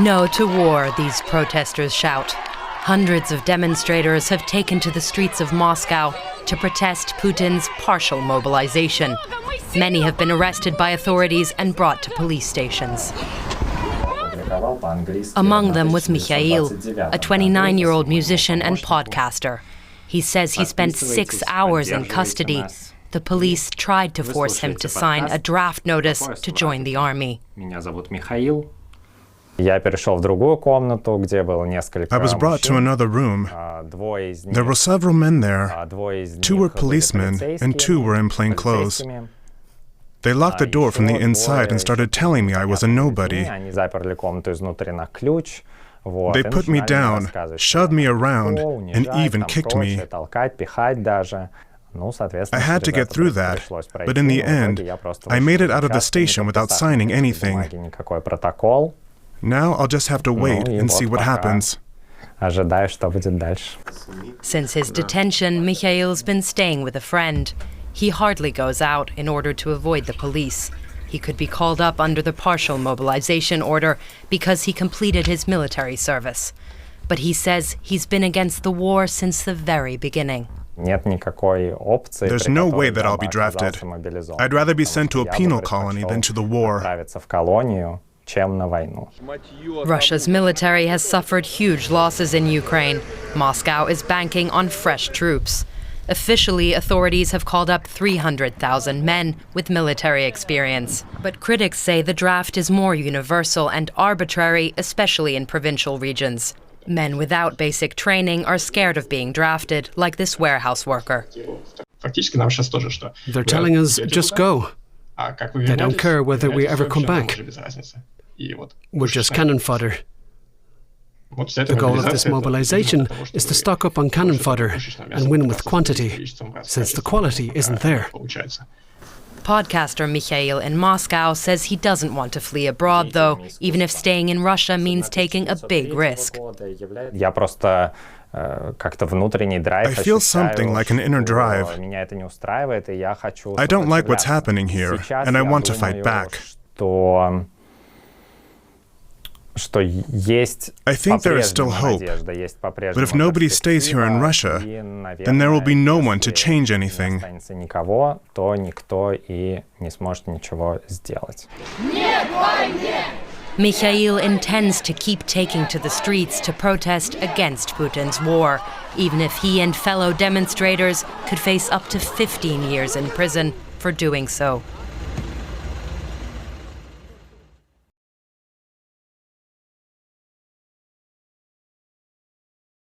No to war, these protesters shout. Hundreds of demonstrators have taken to the streets of Moscow to protest Putin's partial mobilization. Many have been arrested by authorities and brought to police stations. Among them was Mikhail, a 29-year-old musician and podcaster. He says he spent 6 hours in custody. The police tried to force him to sign a draft notice to join the army. I was brought to another room. There were several men there. 2 were policemen and 2 were in plain clothes. They locked the door from the inside and started telling me I was a nobody. They put me down, shoved me around, and even kicked me. I had to get through that, but in the end, I made it out of the station without signing anything. Now I'll just have to wait and see what happens. Since his detention, Mikhail's been staying with a friend. He hardly goes out in order to avoid the police. He could be called up under the partial mobilization order because he completed his military service. But he says he's been against the war since the very beginning. There's no way that I'll be drafted. I'd rather be sent to a penal colony than to the war. Russia's military has suffered huge losses in Ukraine. Moscow is banking on fresh troops. Officially, authorities have called up 300,000 men with military experience. But critics say the draft is more universal and arbitrary, especially in provincial regions. Men without basic training are scared of being drafted, like this warehouse worker. They're telling us, just go. They don't care whether we ever come back. We're just cannon fodder. The goal of this mobilization is to stock up on cannon fodder and win with quantity, since the quality isn't there. Podcaster Mikhail in Moscow says he doesn't want to flee abroad, though, even if staying in Russia means taking a big risk. I feel something like an inner drive. I don't like what's happening here, and I want to fight back. I think there is still hope, but if nobody stays here in Russia, then there will be no one to change anything. Mikhail intends to keep taking to the streets to protest against Putin's war, even if he and fellow demonstrators could face up to 15 years in prison for doing so.